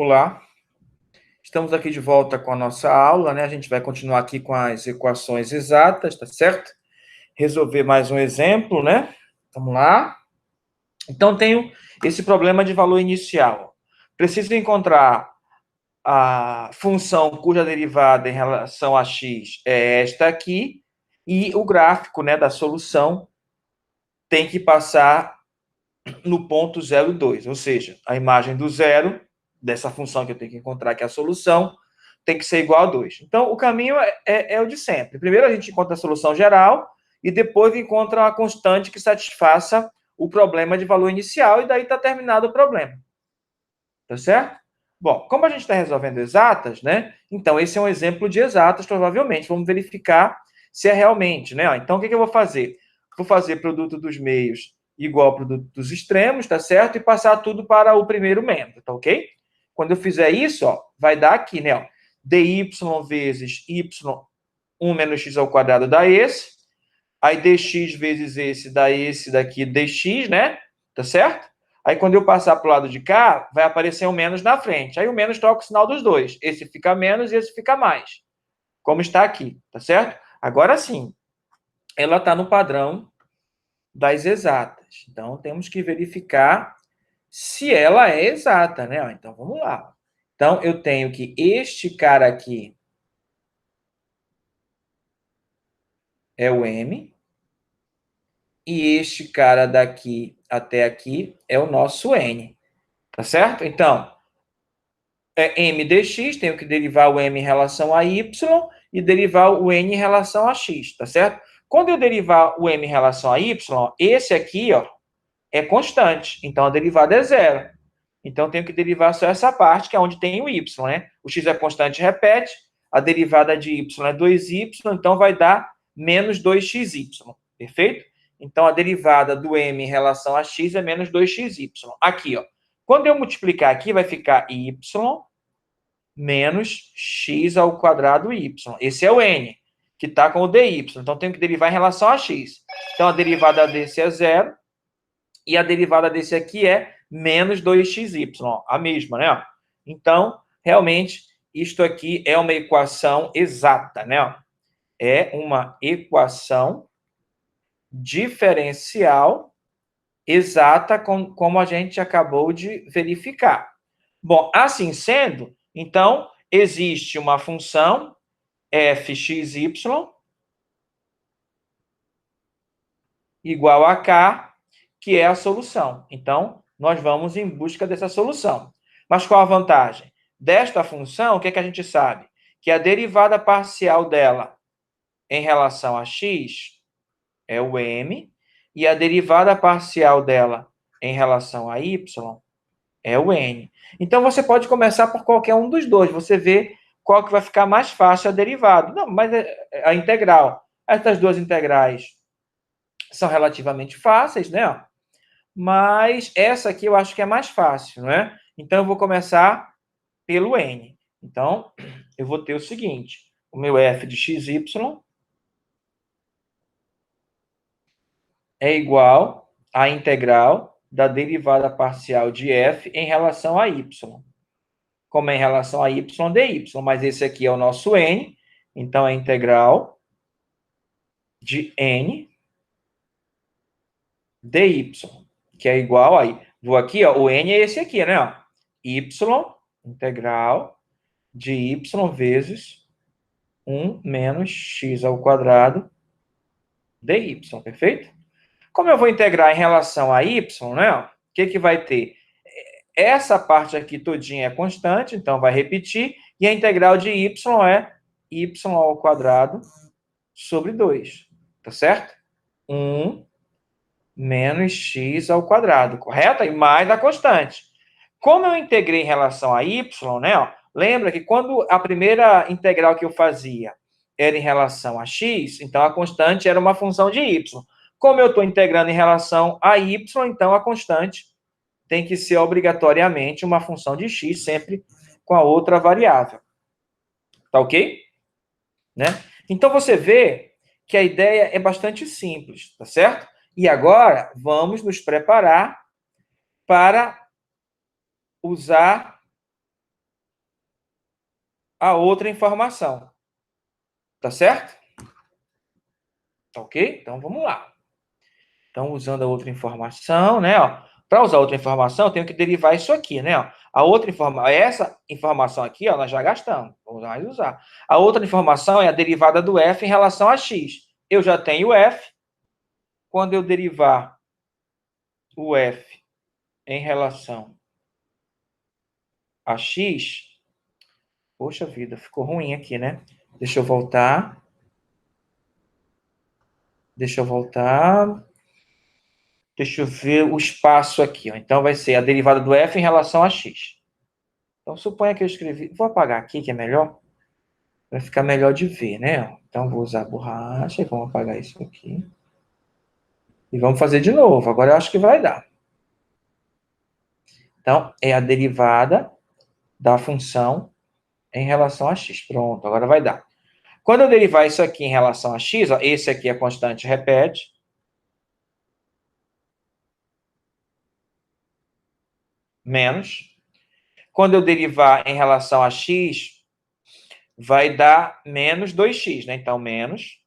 Olá, estamos aqui de volta com a nossa aula, né? A gente vai continuar aqui com as equações exatas, tá certo? Resolver mais um exemplo, né? Vamos lá. Então, tenho esse problema de valor inicial. Preciso encontrar a função cuja derivada em relação a x é esta aqui, e o gráfico, né, da solução tem que passar no ponto 0 e 2, ou seja, a imagem do zero, dessa função que eu tenho que encontrar, que é a solução, tem que ser igual a 2. Então, o caminho é o de sempre. Primeiro a gente encontra a solução geral e depois encontra uma constante que satisfaça o problema de valor inicial e daí está terminado o problema. Tá certo? Bom, como a gente está resolvendo exatas, né? Então, esse é um exemplo de exatas, provavelmente. Vamos verificar se é realmente, né? Então, o que eu vou fazer? Vou fazer produto dos meios igual ao produto dos extremos, tá certo? E passar tudo para o primeiro membro, tá ok? Quando eu fizer isso, ó, vai dar aqui, né? Ó, dy vezes y1 menos x ao quadrado dá esse. Aí dx vezes esse dá esse daqui, dx, né? Tá certo? Aí quando eu passar para o lado de cá, vai aparecer um menos na frente. Aí o menos troca o sinal dos dois. Esse fica menos e esse fica mais. Como está aqui, tá certo? Agora sim, ela está no padrão das exatas. Então, temos que verificar se ela é exata, né? Então, vamos lá. Então, eu tenho que este cara aqui é o m, e este cara daqui até aqui é o nosso n, tá certo? Então, é m dx, tenho que derivar o m em relação a y e derivar o n em relação a x, tá certo? Quando eu derivar o m em relação a y, esse aqui, ó, é constante, então a derivada é zero. Então, eu tenho que derivar só essa parte, que é onde tem o y, né? O x é constante, repete, a derivada de y é 2y, então vai dar menos 2xy, perfeito? Então, a derivada do m em relação a x é menos 2xy. Aqui, ó, quando eu multiplicar aqui, vai ficar y menos x ao quadrado y. Esse é o n, que está com o dy. Então, tenho que derivar em relação a x. Então, a derivada desse é zero, e a derivada desse aqui é menos 2xy, a mesma, né? Então, realmente, isto aqui é uma equação exata, né? É uma equação diferencial exata, como a gente acabou de verificar. Bom, assim sendo, então, existe uma função fxy igual a k, que é a solução. Então, nós vamos em busca dessa solução. Mas qual a vantagem? Desta função, o que a gente sabe? Que a derivada parcial dela em relação a x é o m, e a derivada parcial dela em relação a y é o n. Então, você pode começar por qualquer um dos dois. Você vê qual que vai ficar mais fácil a derivada. Não, mas a integral. Essas duas integrais são relativamente fáceis, né? Mas essa aqui eu acho que é mais fácil, não é? Então, eu vou começar pelo n. Então, eu vou ter o seguinte, o meu f de xy é igual à integral da derivada parcial de f em relação a y. Como é em relação a y, dy. Mas esse aqui é o nosso n, então é integral de n dy, que é igual a... Vou aqui, ó, o n é esse aqui, né? Ó, y integral de y vezes 1 menos x ao quadrado dy, perfeito? Como eu vou integrar em relação a y, né? O que vai ter? Essa parte aqui todinha é constante, então vai repetir, e a integral de y é y ao quadrado sobre 2, tá certo? 1 menos x ao quadrado, correto? E mais a constante. Como eu integrei em relação a y, né? Ó, lembra que quando a primeira integral que eu fazia era em relação a x, então a constante era uma função de y. Como eu estou integrando em relação a y, então a constante tem que ser obrigatoriamente uma função de x, sempre com a outra variável. Tá ok? Né? Então você vê que a ideia é bastante simples, tá certo? E agora vamos nos preparar para usar a outra informação. Tá certo? Ok? Então, vamos lá. Então, usando a outra informação, né? Para usar outra informação, eu tenho que derivar isso aqui, né? A outra informação, essa informação aqui, ó, nós já gastamos. Vamos mais usar. A outra informação é a derivada do f em relação a x. Eu já tenho f. Quando eu derivar o f em relação a x, poxa vida, ficou ruim aqui, né? Deixa eu voltar. Deixa eu voltar. Deixa eu ver o espaço aqui. Ó. Então, vai ser a derivada do f em relação a x. Então, suponha que eu escrevi... Vou apagar aqui, que é melhor. Vai ficar melhor de ver, né? Então, vou usar a borracha e vamos apagar isso aqui. E vamos fazer de novo. Agora eu acho que vai dar. Então, é a derivada da função em relação a x. Pronto, agora vai dar. Quando eu derivar isso aqui em relação a x, ó, esse aqui é constante, repete. Menos. Quando eu derivar em relação a x, vai dar menos 2x, né? Então, menos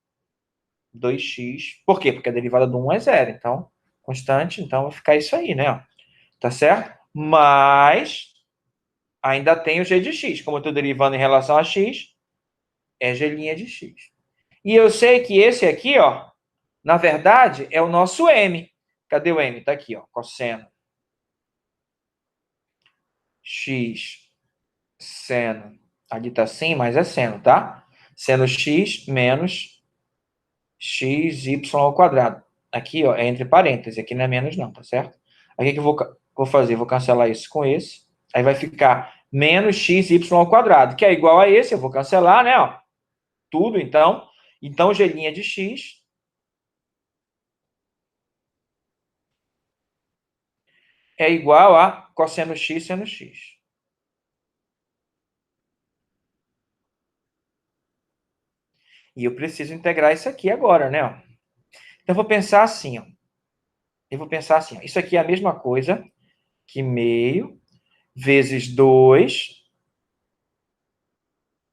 2x. Por quê? Porque a derivada do 1 é zero. Então, constante, então vai ficar isso aí, né? Tá certo? Mas ainda tem o g de x. Como eu estou derivando em relação a x, é g' de x. E eu sei que esse aqui, ó, na verdade, é o nosso m. Cadê o m? Tá aqui, ó, cosseno x seno. Ali tá assim, mas é seno, tá? Seno x menos xy ao quadrado. Aqui, ó, é entre parênteses. Aqui não é menos não, tá certo? Aí o que eu vou fazer? Vou cancelar isso com esse. Aí vai ficar menos xy ao quadrado, que é igual a esse. Eu vou cancelar, né? Ó, tudo, então. Então, g' de x é igual a cosseno x seno x. E eu preciso integrar isso aqui agora, né? Então, eu vou pensar assim, ó. Eu vou pensar assim, ó. Isso aqui é a mesma coisa que meio vezes 2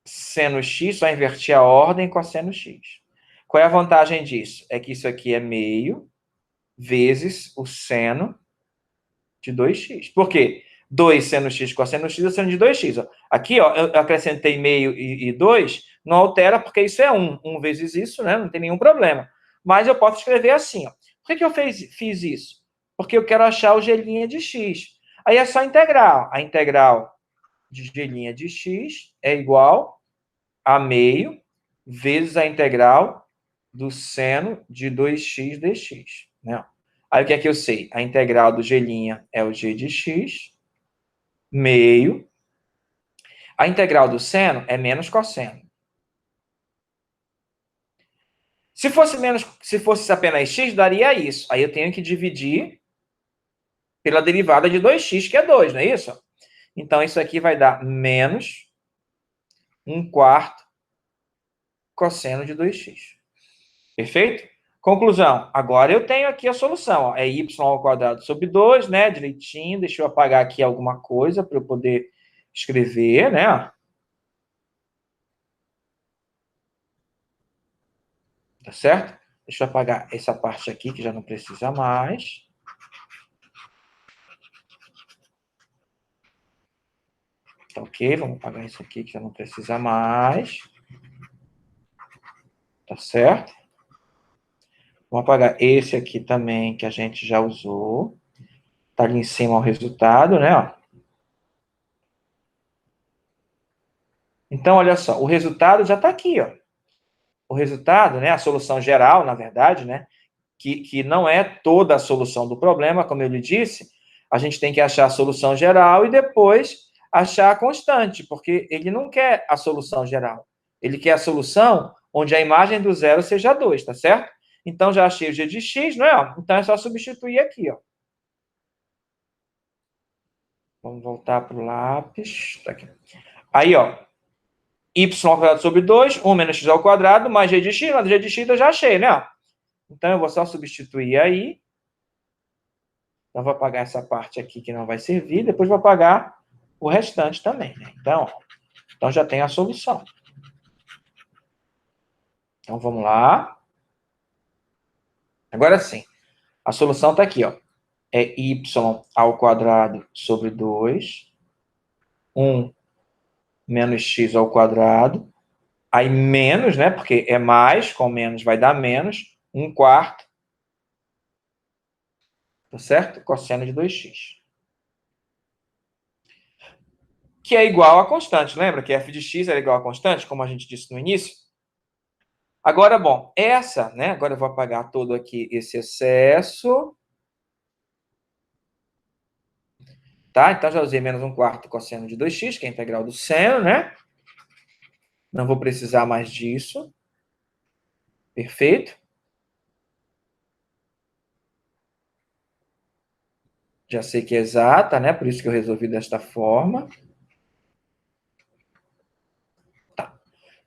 seno x, só invertir a ordem, cosseno x. Qual é a vantagem disso? É que isso aqui é meio vezes o seno de 2x. Por quê? 2 seno x cosseno x é seno de 2x. Ó. Aqui, ó, eu acrescentei meio e 2, não altera porque isso é 1. 1 vezes isso, né? Não tem nenhum problema. Mas eu posso escrever assim. Ó. Por que eu fiz isso? Porque eu quero achar o g' de x. Aí é só integrar. A integral de g' de x é igual a meio vezes a integral do seno de 2x dx. Né? Aí o que é que eu sei? A integral do g' é o g de x, meio. A integral do seno é menos cosseno. Se fosse apenas x, daria isso. Aí eu tenho que dividir pela derivada de 2x, que é 2, não é isso? Então, isso aqui vai dar menos 1/4 cosseno de 2x. Perfeito? Conclusão. Agora eu tenho aqui a solução. Ó. É y ao quadrado sobre 2, né? Direitinho. Deixa eu apagar aqui alguma coisa para eu poder escrever, né? Tá certo? Deixa eu apagar essa parte aqui que já não precisa mais. Tá ok? Vamos apagar isso aqui que já não precisa mais. Tá certo? Vamos apagar esse aqui também que a gente já usou. Tá ali em cima o resultado, né? Ó. Então, olha só, o resultado já está aqui, ó. O resultado, né, a solução geral, na verdade, né, que não é toda a solução do problema, como eu lhe disse, a gente tem que achar a solução geral e depois achar a constante, porque ele não quer a solução geral. Ele quer a solução onde a imagem do zero seja 2, tá certo? Então, já achei o g de x, não é? Então, é só substituir aqui, ó. Vamos voltar para o lápis. Tá aqui. Aí, ó, y ao quadrado sobre 2, 1 menos x ao quadrado, mais g de x, mas g de x eu já achei, né? Então, eu vou só substituir aí. Então, vou apagar essa parte aqui que não vai servir, depois vou apagar o restante também, né? Então, Então, já tem a solução. Então, vamos lá. Agora sim, a solução está aqui, ó. É y ao quadrado sobre 2, 1 menos x ao quadrado, aí menos, né, porque é mais, com menos vai dar menos, 1/4, tá certo? Cosseno de 2x. Que é igual a constante, lembra que f de x era igual a constante, como a gente disse no início? Agora, bom, essa, né, agora eu vou apagar todo aqui esse excesso, tá? Então, já usei menos 1/4 cosseno de 2x, que é a integral do seno, né? Não vou precisar mais disso. Perfeito? Já sei que é exata, né? Por isso que eu resolvi desta forma. Tá.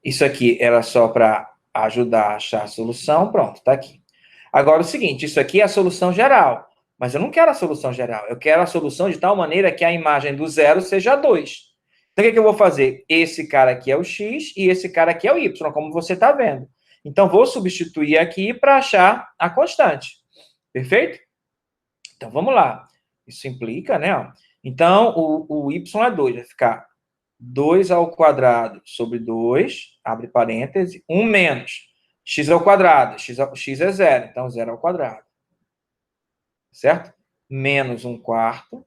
Isso aqui era só para ajudar a achar a solução. Pronto, tá aqui. Agora, o seguinte, isso aqui é a solução geral. Mas eu não quero a solução geral. Eu quero a solução de tal maneira que a imagem do zero seja 2. Então, o que eu vou fazer? Esse cara aqui é o x e esse cara aqui é o y, como você está vendo. Então, vou substituir aqui para achar a constante. Perfeito? Então, vamos lá. Isso implica, né? Então, o y é 2, vai ficar 2 ao quadrado sobre 2, abre parêntese, 1 menos x ao quadrado, x é 0, então 0 ao quadrado. Certo? Menos 1/4,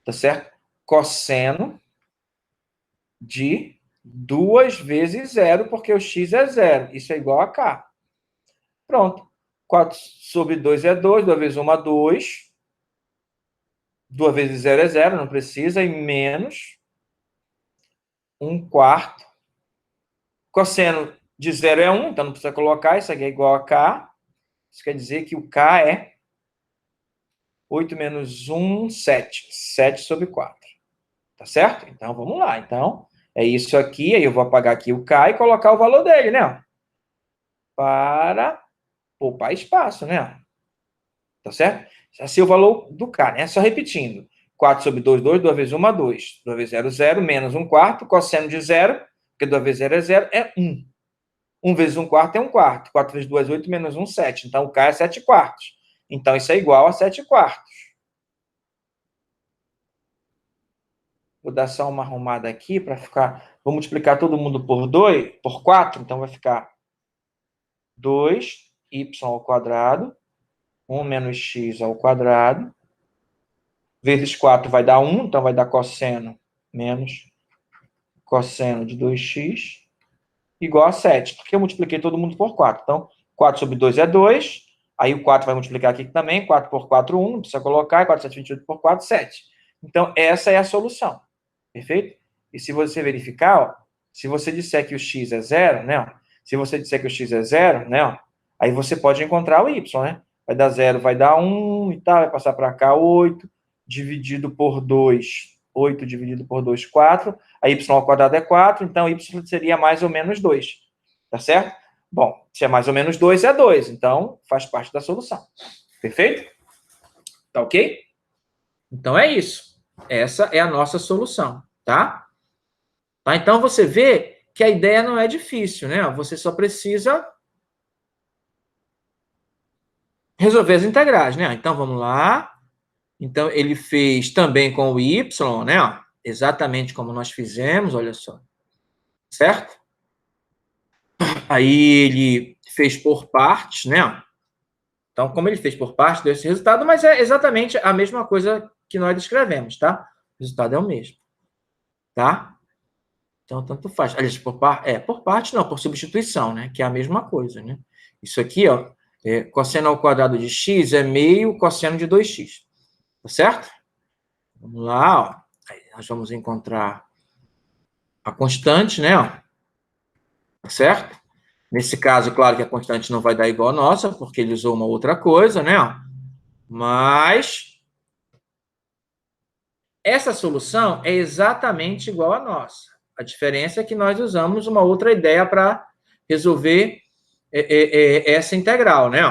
tá certo? Cosseno de 2 vezes 0, porque o x é 0. Isso é igual a k. Pronto. 4 sobre 2 é 2, 2 vezes 1 é 2. 2 vezes 0 é 0, não precisa, e menos 1/4. Cosseno de 0 é 1, então não precisa colocar, isso aqui é igual a k. Isso quer dizer que o k é 8 menos 1, 7. 7 sobre 4. Tá certo? Então, vamos lá. Então, é isso aqui. Aí eu vou apagar aqui o k e colocar o valor dele, né? Para poupar espaço, né? Tá certo? Assim é o valor do k, né? Só repetindo. 4 sobre 2, 2. 2 vezes 1 é 2. 2 vezes 0, 0. Menos 1/4. Cosseno de 0, porque 2 vezes 0 é 0, é 1. 1 vezes 1/4 é 1/4. 4 vezes 2 é 8, menos 1, 7. Então, o k é 7/4. Então, isso é igual a 7/4. Vou dar só uma arrumada aqui para ficar... Vou multiplicar todo mundo por 2, por 4. Então, vai ficar 2y ao quadrado, 1 menos x ao quadrado, vezes 4 vai dar 1, então vai dar cosseno menos cosseno de 2x, igual a 7, porque eu multipliquei todo mundo por 4. Então, 4 sobre 2 é 2, aí o 4 vai multiplicar aqui também, 4 por 4, 1, não precisa colocar, 4, 7, 28 por 4, 7. Então, essa é a solução, perfeito? E se você verificar, ó, se você disser que o x é 0, né? Se você disser que o x é 0, né? Aí você pode encontrar o y, né? Vai dar 0, vai dar 1 e tal, vai passar para cá 8, dividido por 2, 8 dividido por 2, 4, a y ao quadrado é 4, então y seria mais ou menos 2, tá certo? Bom, se é mais ou menos 2, é 2, então faz parte da solução. Perfeito? Tá ok? Então é isso. Essa é a nossa solução, tá? Então você vê que a ideia não é difícil, né? Você só precisa resolver as integrais, né? Então vamos lá. Então ele fez também com o y, né? Exatamente como nós fizemos, olha só. Certo? Aí ele fez por partes, né? Então, como ele fez por partes, deu esse resultado, mas é exatamente a mesma coisa que nós escrevemos, tá? O resultado é o mesmo, tá? Então, tanto faz. Aliás, por parte não, por substituição, né? Que é a mesma coisa, né? Isso aqui, ó, cosseno ao quadrado de x é meio cosseno de 2x, tá certo? Vamos lá, ó. Aí nós vamos encontrar a constante, né? Ó, tá certo? Nesse caso, claro que a constante não vai dar igual a nossa, porque ele usou uma outra coisa, né? Mas essa solução é exatamente igual à nossa. A diferença é que nós usamos uma outra ideia para resolver essa integral, né?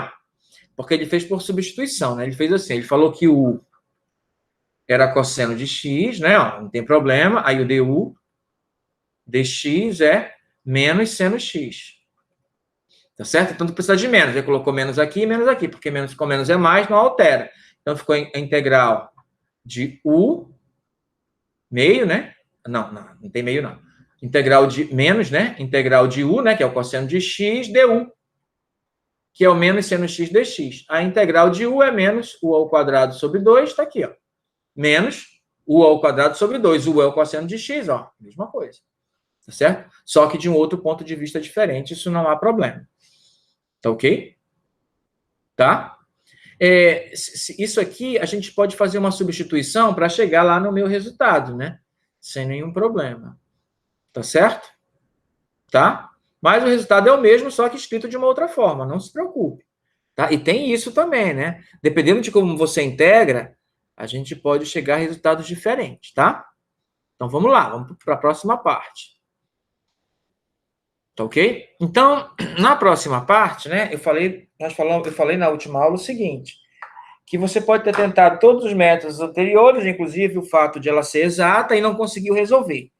Porque ele fez por substituição, né? Ele fez assim, ele falou que o era cosseno de x, né? Não tem problema. Aí o du dx é menos seno x. Tá certo? Então, tu precisa de menos. Ele colocou menos aqui e menos aqui, porque menos com menos é mais, não altera. Então, ficou a integral de u meio, né? Não tem meio, não. Integral de menos, né? Integral de u, né? Que é o cosseno de x, du, que é o menos seno x dx. A integral de u é menos u ao quadrado sobre 2, tá aqui, ó. Menos u ao quadrado sobre 2. U é o cosseno de x, ó. Mesma coisa. Tá certo? Só que de um outro ponto de vista diferente, isso não há problema. Tá ok? Tá? Isso aqui, a gente pode fazer uma substituição para chegar lá no meu resultado, né? Sem nenhum problema. Tá certo? Tá? Mas o resultado é o mesmo, só que escrito de uma outra forma. Não se preocupe. Tá? E tem isso também, né? Dependendo de como você integra, a gente pode chegar a resultados diferentes, tá? Então, vamos lá. Vamos para a próxima parte. Tá ok? Então, na próxima parte, né? Eu falei na última aula o seguinte, que você pode ter tentado todos os métodos anteriores, inclusive o fato de ela ser exata e não conseguiu resolver.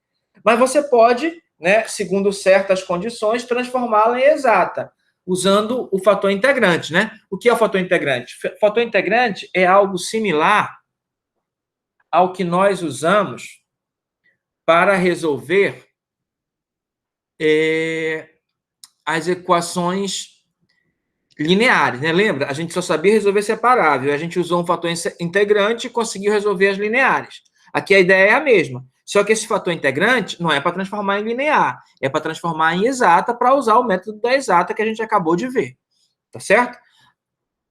Mas você pode, né, segundo certas condições, transformá-la em exata, usando o fator integrante, né? O que é o fator integrante? O fator integrante é algo similar ao que nós usamos para resolver as equações lineares, né? Lembra? A gente só sabia resolver separável. A gente usou um fator integrante e conseguiu resolver as lineares. Aqui a ideia é a mesma. Só que esse fator integrante não é para transformar em linear, é para transformar em exata para usar o método da exata que a gente acabou de ver. Tá certo?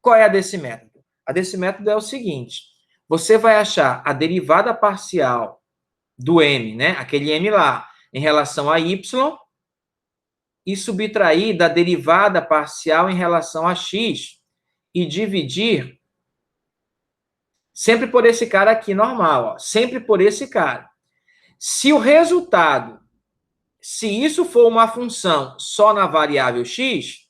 Qual é a desse método? A desse método é o seguinte: você vai achar a derivada parcial do m, né? Aquele m lá, em relação a y, e subtrair da derivada parcial em relação a x e dividir sempre por esse cara aqui normal, ó, sempre por esse cara. Se o resultado, se isso for uma função só na variável x,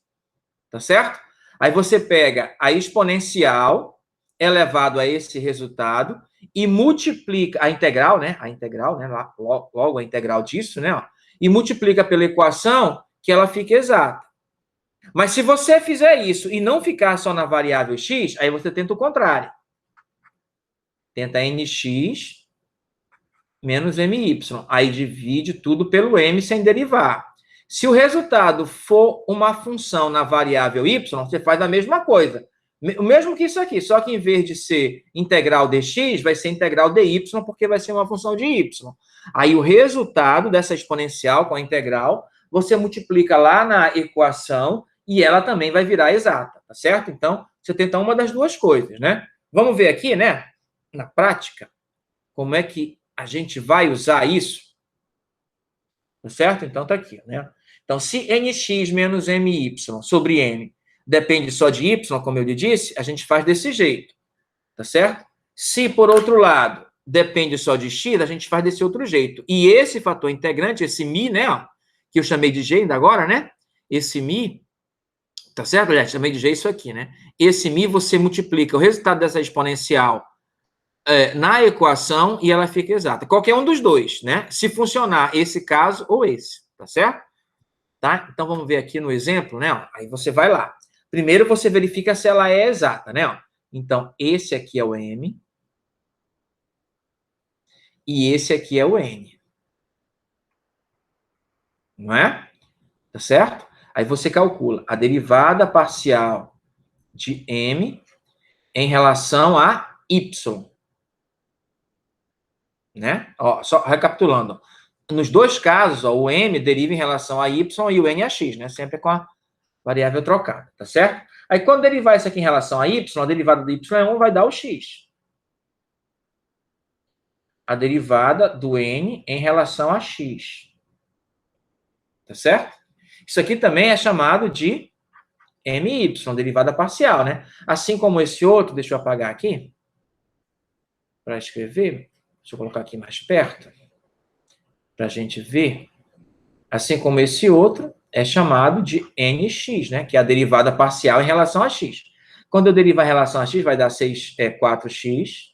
tá certo? Aí você pega a exponencial elevado a esse resultado e multiplica a integral, né? Logo a integral disso, né? Ó, e multiplica pela equação que ela fique exata. Mas se você fizer isso e não ficar só na variável x, aí você tenta o contrário. Tenta nx menos my. Aí divide tudo pelo m sem derivar. Se o resultado for uma função na variável y, você faz a mesma coisa. O mesmo que isso aqui, só que em vez de ser integral dx, vai ser integral dy, porque vai ser uma função de y. Aí o resultado dessa exponencial com a integral, você multiplica lá na equação e ela também vai virar exata, tá certo? Então, você tenta uma das duas coisas, né? Vamos ver aqui, né? Na prática, como é que a gente vai usar isso? Tá certo? Então, tá aqui, né? Então, se nx menos my sobre n depende só de y, como eu lhe disse, a gente faz desse jeito, tá certo? Se, por outro lado, depende só de x, a gente faz desse outro jeito. E esse fator integrante, esse mi, né, ó, que eu chamei de g ainda agora, né? Esse mi, tá certo? Aliás, chamei de g isso aqui, né? Esse mi, você multiplica o resultado dessa exponencial na equação e ela fica exata. Qualquer um dos dois, né? Se funcionar esse caso ou esse, tá certo? Tá? Então, vamos ver aqui no exemplo, né? Ó, aí você vai lá. Primeiro, você verifica se ela é exata, né? Ó, então, esse aqui é o m e esse aqui é o n. Não é? Tá certo? Aí você calcula a derivada parcial de m em relação a y. Né? Ó, só recapitulando. Nos dois casos, ó, o m deriva em relação a y e o n a x, né? Sempre com a variável trocada, tá certo? Aí, quando derivar isso aqui em relação a y, a derivada do y é 1 vai dar o x. A derivada do n em relação a x. Tá certo? Isso aqui também é chamado de my, derivada parcial, né? Assim como esse outro, deixa eu apagar aqui, para escrever. Deixa eu colocar aqui mais perto, para a gente ver. Assim como esse outro, é chamado de nx, né? Que é a derivada parcial em relação a x. Quando eu derivar em relação a x, vai dar 4x.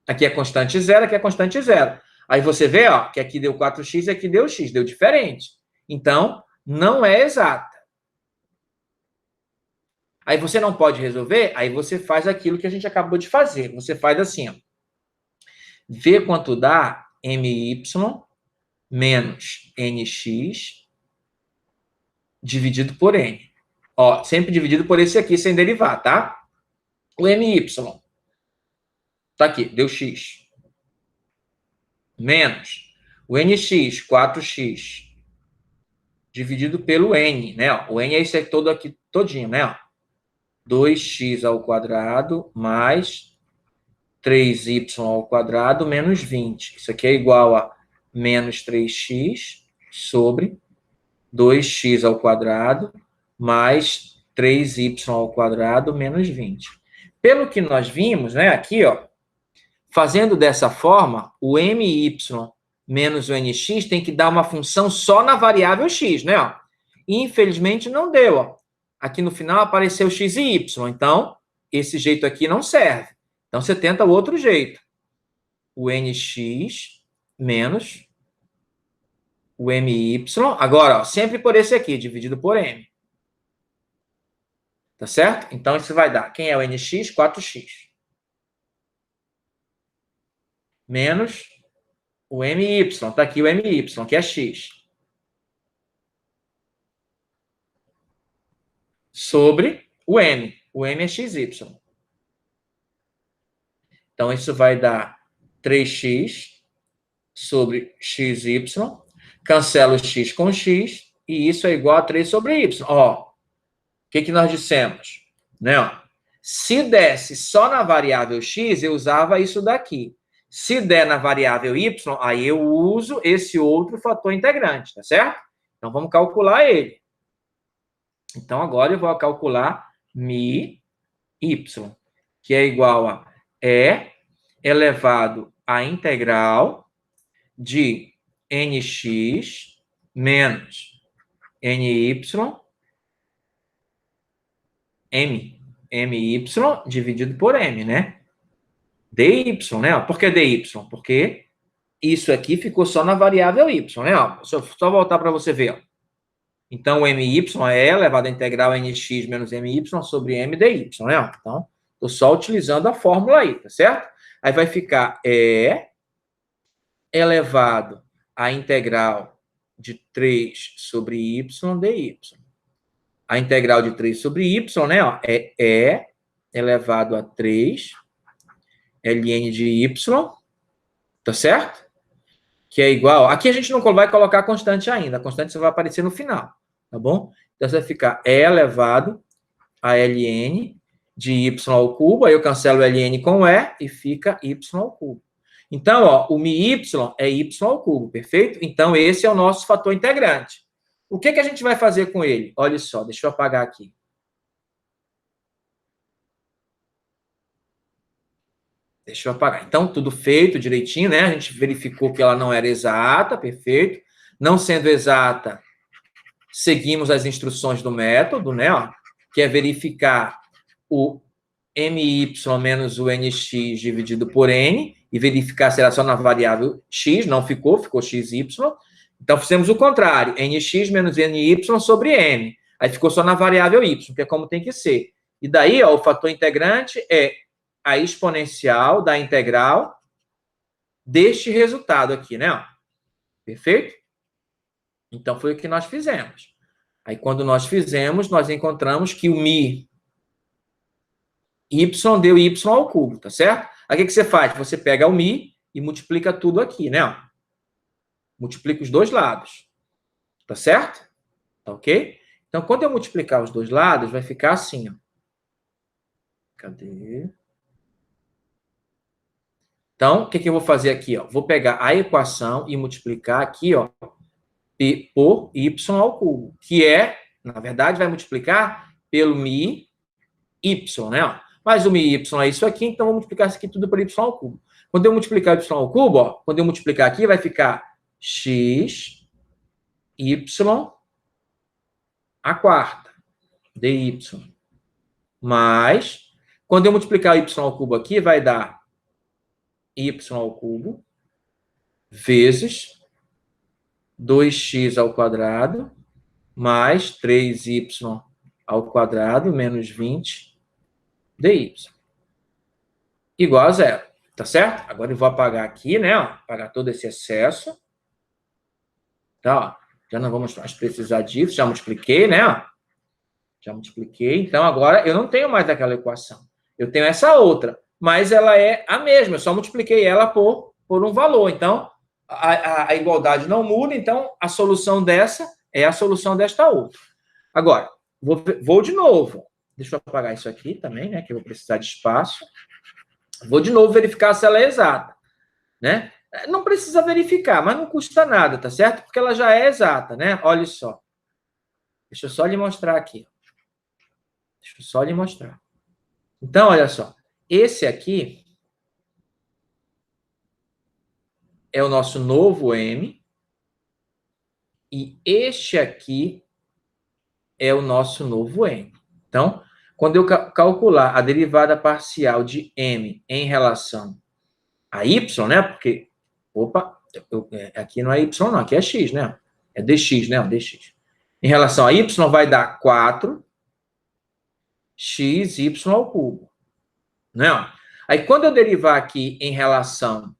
Aqui é constante zero, aqui é constante zero. Aí você vê, ó, que aqui deu 4x e aqui deu x, deu diferente. Então, não é exata. Aí você não pode resolver, aí você faz aquilo que a gente acabou de fazer. Você faz assim, ó. Vê quanto dá my menos nx dividido por n. Ó, sempre dividido por esse aqui, sem derivar, tá? O my tá aqui, deu x. Menos o nx, 4x, dividido pelo n, né? O n é esse todo aqui, todinho, né? Ó. 2x ao quadrado mais 3y ao quadrado menos 20. Isso aqui é igual a menos 3x sobre 2x ao quadrado mais 3y ao quadrado menos 20. Pelo que nós vimos, né, aqui, ó, fazendo dessa forma, o my menos o nx tem que dar uma função só na variável x, né? Ó. E, infelizmente, não deu. Ó. Aqui no final apareceu x e y. Então, esse jeito aqui não serve. Então, você tenta o outro jeito. O nx menos o my. Agora, ó, sempre por esse aqui, dividido por m. Tá certo? Então, isso vai dar. Quem é o nx? 4x. Menos o my. Tá aqui o my, que é x. Sobre o m. O m é xy. Então, isso vai dar 3x sobre xy. Cancela o x com x. E isso é igual a 3 sobre y. Ó, o que nós dissemos? Né? Ó, se desse só na variável x, eu usava isso daqui. Se der na variável y, aí eu uso esse outro fator integrante, tá certo? Então, vamos calcular ele. Então, agora eu vou calcular mi y, que é igual a E elevado à integral de nx menos ny my dividido por m, né? dy, né? Por que dy? Porque isso aqui ficou só na variável y, né? Ó, só voltar para você ver. Ó. Então, o my é elevado à integral nx menos my sobre m dy, né? Ó. Então, estou só utilizando a fórmula aí, tá certo? Aí vai ficar E elevado à integral de 3 sobre y dy. A integral de 3 sobre y, né? Ó, é E elevado a 3 ln de y, tá certo? Que é igual... Aqui a gente não vai colocar a constante ainda. A constante só vai aparecer no final, tá bom? Então, você vai ficar E elevado a ln de y ao cubo. Aí eu cancelo ln com E e fica y ao cubo. Então, ó, o mi y é y ao cubo, perfeito? Então, esse é o nosso fator integrante. O que a gente vai fazer com ele? Olha só, deixa eu apagar aqui. Deixa eu apagar. Então, tudo feito direitinho, né? A gente verificou que ela não era exata, perfeito. Não sendo exata, seguimos as instruções do método, né? Ó, que é verificar o my menos o nx dividido por n e verificar se era só na variável x, não ficou, ficou xy. Então, fizemos o contrário, nx menos ny sobre m. Aí ficou só na variável y, que é como tem que ser. E daí, ó, o fator integrante é a exponencial da integral deste resultado aqui, né? Ó. Perfeito? Então, foi o que nós fizemos. Aí, quando nós fizemos, nós encontramos que o mi y deu y ao cubo, tá certo? Aí, o que você faz? Você pega o mi e multiplica tudo aqui, né? Ó. Multiplica os dois lados. Tá certo? Tá ok? Então, quando eu multiplicar os dois lados, vai ficar assim, ó. Cadê? Então, o que eu vou fazer aqui? Ó? Vou pegar a equação e multiplicar aqui, ó, por y ao cubo, que é, na verdade, vai multiplicar pelo mi y, né? Mas o mi y é isso aqui, então vou multiplicar isso aqui tudo por y ao cubo. Quando eu multiplicar y ao cubo, ó, quando eu multiplicar aqui, vai ficar x, y, a quarta, dy. Mas, quando eu multiplicar y ao cubo aqui, vai dar y ao cubo, vezes 2x ao quadrado mais 3y ao quadrado menos 20 dy. Igual a zero, tá certo? Agora eu vou apagar aqui, né? Ó, apagar todo esse excesso. Tá, ó. Já não vamos mais precisar disso, já multipliquei, né? Ó. Já multipliquei, então agora eu não tenho mais aquela equação. Eu tenho essa outra, mas ela é a mesma, eu só multipliquei ela por um valor. Então, a igualdade não muda, então a solução dessa é a solução desta outra. Agora, vou de novo. Deixa eu apagar isso aqui também, né? Que eu vou precisar de espaço. Vou de novo verificar se ela é exata, né? Não precisa verificar, mas não custa nada, tá certo? Porque ela já é exata, né? Olha só. Deixa eu só lhe mostrar aqui. Deixa eu só lhe mostrar. Então, olha só. Esse aqui é o nosso novo m. E este aqui é o nosso novo n. Então, quando eu calcular a derivada parcial de m em relação a y, né? Porque, opa, aqui não é y não, aqui é x, né? É dx, né? Dx. Em relação a y vai dar 4 x y ao cubo, né? Aí, quando eu derivar aqui em relação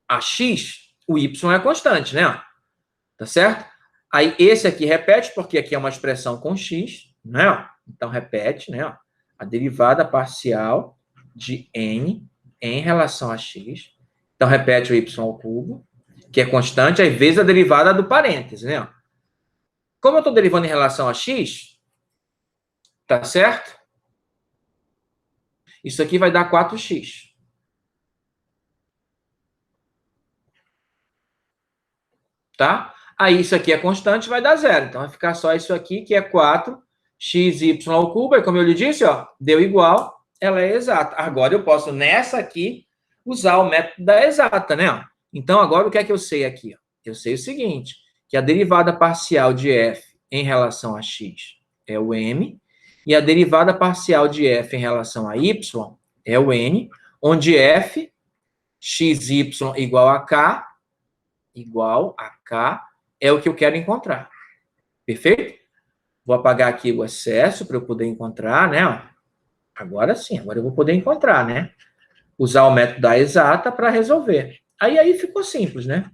a x, o y é constante, né? Tá certo? Aí, esse aqui repete, porque aqui é uma expressão com x, né? Então, repete, né? A derivada parcial de n em relação a x. Então, repete o y ao cubo, que é constante, aí vezes a derivada do parêntese, né? Como eu estou derivando em relação a x, tá certo? Isso aqui vai dar 4x. Tá? Aí isso aqui é constante, vai dar zero. Então vai ficar só isso aqui, que é 4xy ao cubo. E como eu lhe disse, ó, deu igual, ela é exata. Agora eu posso, nessa aqui, usar o método da exata, né? Então agora o que é que eu sei aqui? Eu sei o seguinte, que a derivada parcial de f em relação a x é o m, e a derivada parcial de f em relação a y é o n, onde f, xy igual a k, é o que eu quero encontrar. Perfeito? Vou apagar aqui o excesso para eu poder encontrar, né? Agora sim, agora eu vou poder encontrar, né? Usar o método da exata para resolver. Aí ficou simples, né?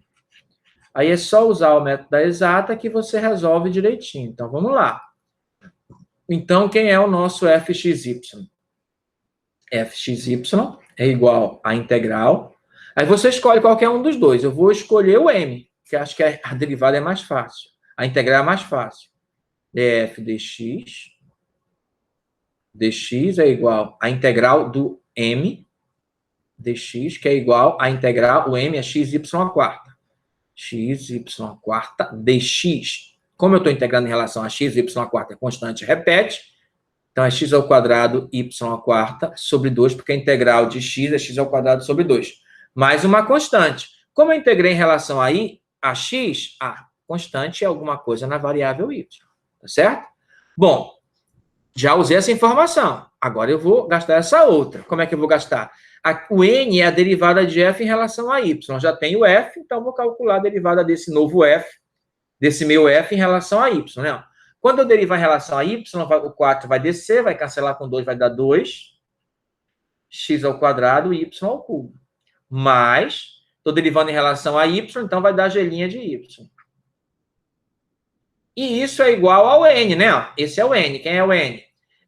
Aí é só usar o método da exata que você resolve direitinho. Então, vamos lá. Então, quem é o nosso fxy? Fxy é igual a integral. Aí você escolhe qualquer um dos dois. Eu vou escolher o m, que acho que a derivada é mais fácil. A integral é mais fácil. df dx. dx é igual à integral do m dx, que é igual à integral, o m é xy à quarta. Xy à quarta dx. Como eu estou integrando em relação a xy à quarta, é constante, repete. Então, é x ao quadrado y à quarta sobre 2, porque a integral de x é x ao quadrado sobre 2. Mais uma constante. Como eu integrei em relação a x, a constante é alguma coisa na variável y. Tá certo? Bom, já usei essa informação. Agora eu vou gastar essa outra. Como é que eu vou gastar? O n é a derivada de f em relação a y. Já tenho o f, então vou calcular a derivada desse novo f, desse meu f em relação a y, né? Quando eu derivar em relação a y, o 4 vai descer, vai cancelar com 2, vai dar 2, x ao quadrado, y ao cubo. Mas, estou derivando em relação a y, então vai dar g' de y. E isso é igual ao n, né? Esse é o n. Quem é o n?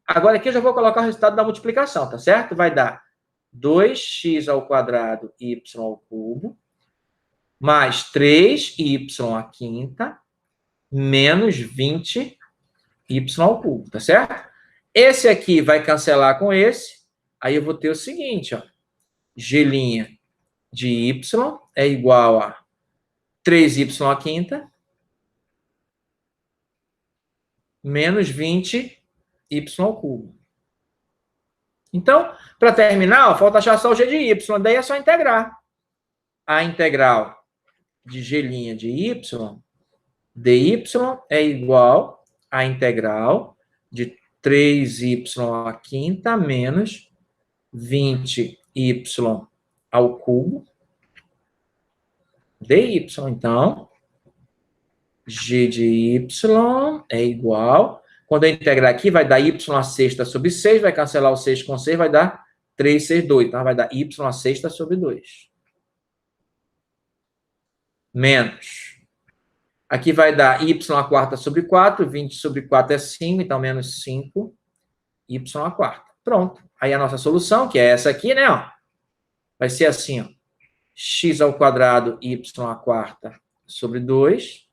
Agora aqui eu já vou colocar o resultado da multiplicação, tá certo? Vai dar 2x ao quadrado, y ao cubo, mais 3y à quinta, menos 20 y ao cubo, tá certo? Esse aqui vai cancelar com esse, aí eu vou ter o seguinte, ó, g' de y é igual a 3y à quinta, menos 20 y ao cubo. Então, para terminar, ó, falta achar só o g de y, daí é só integrar. A integral de g' de y, dy é igual à integral de 3y à quinta menos 20y ao cubo dy. Então, g de y é igual... Quando eu integrar aqui, vai dar y a sexta sobre 6, vai cancelar o 6 com 6, vai dar 3, 6, 2. Então, vai dar y a sexta sobre 2. Menos. Aqui vai dar y a quarta sobre 4, 20 sobre 4 é 5, então menos 5, y a quarta. Pronto. Aí a nossa solução, que é essa aqui, né, ó, vai ser assim, ó, x ao quadrado y à quarta sobre 2,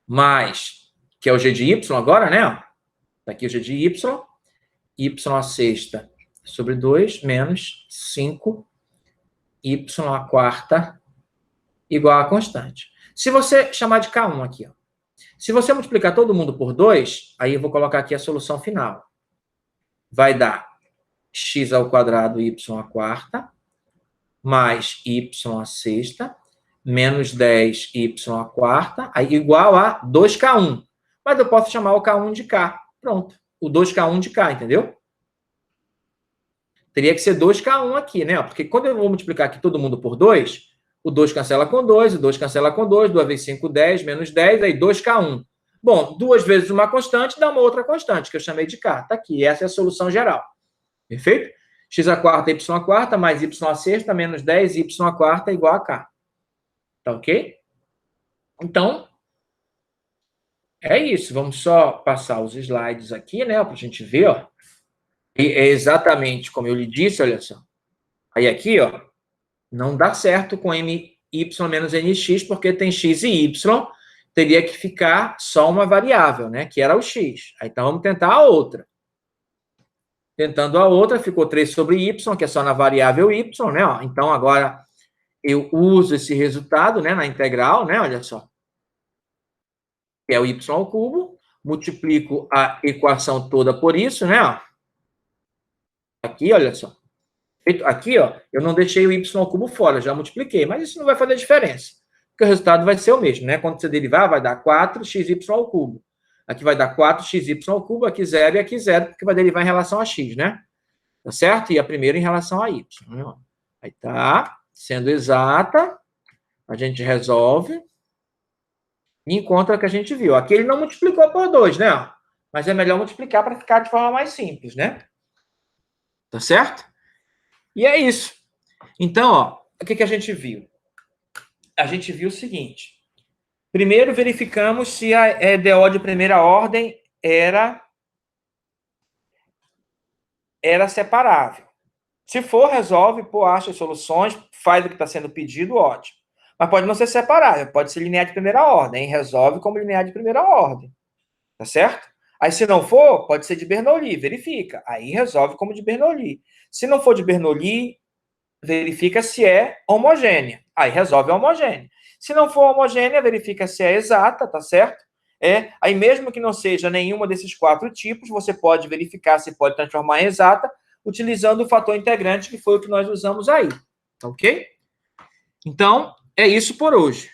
mais, que é o g de y agora, né, ó, tá aqui o g de y à sexta sobre 2, menos 5, y à quarta, igual a constante. Se você chamar de K1 aqui, ó, se você multiplicar todo mundo por 2, aí eu vou colocar aqui a solução final. Vai dar x ao quadrado y à quarta, mais y à sexta, menos 10y à quarta, aí igual a 2K1. Mas eu posso chamar o K1 de K. Pronto. O 2K1 de K, entendeu? Teria que ser 2K1 aqui, né? Porque quando eu vou multiplicar aqui todo mundo por 2, o 2 cancela com 2, o 2 cancela com 2, 2 vezes 5, 10, menos 10, aí 2K1. Bom, 2 vezes uma constante dá uma outra constante, que eu chamei de K. Tá aqui, essa é a solução geral. Perfeito? X à quarta, y à quarta, mais y à sexta, menos 10, y à quarta, igual a K. Tá ok? Então, é isso. Vamos só passar os slides aqui, né? Para a gente ver, ó. E é exatamente como eu lhe disse, olha só. Aí aqui, ó, não dá certo com my menos nx, porque tem x e y, teria que ficar só uma variável, né? Que era o x. Aí, então, vamos tentar a outra. Tentando a outra, ficou 3 sobre y, que é só na variável y, né? Ó, então, agora, eu uso esse resultado, né? Na integral, né? Olha só. Que é o y ao cubo. Multiplico a equação toda por isso, né? Ó. Aqui, olha só. Aqui, ó, eu não deixei o y ao cubo fora, já multipliquei, mas isso não vai fazer diferença, porque o resultado vai ser o mesmo, né? Quando você derivar, vai dar 4xy ao cubo. Aqui vai dar 4xy ao cubo, aqui 0 e aqui 0, porque vai derivar em relação a x, né? Tá certo? E a primeira em relação a y. Né? Aí tá, sendo exata, a gente resolve e encontra o que a gente viu. Aqui ele não multiplicou por 2, né? Mas é melhor multiplicar para ficar de forma mais simples, né? Tá certo? E é isso. Então, ó, o que a gente viu? A gente viu o seguinte. Primeiro, verificamos se a EDO de primeira ordem era separável. Se for, resolve, pô, acha as soluções, faz o que está sendo pedido, ótimo. Mas pode não ser separável, pode ser linear de primeira ordem, hein? Resolve como linear de primeira ordem. Tá certo? Aí, se não for, pode ser de Bernoulli, verifica. Aí, resolve como de Bernoulli. Se não for de Bernoulli, verifica se é homogênea. Aí, resolve a homogênea. Se não for homogênea, verifica se é exata, tá certo? Aí, mesmo que não seja nenhuma desses 4 tipos, você pode verificar se pode transformar em exata, utilizando o fator integrante, que foi o que nós usamos aí. Ok? Então, é isso por hoje.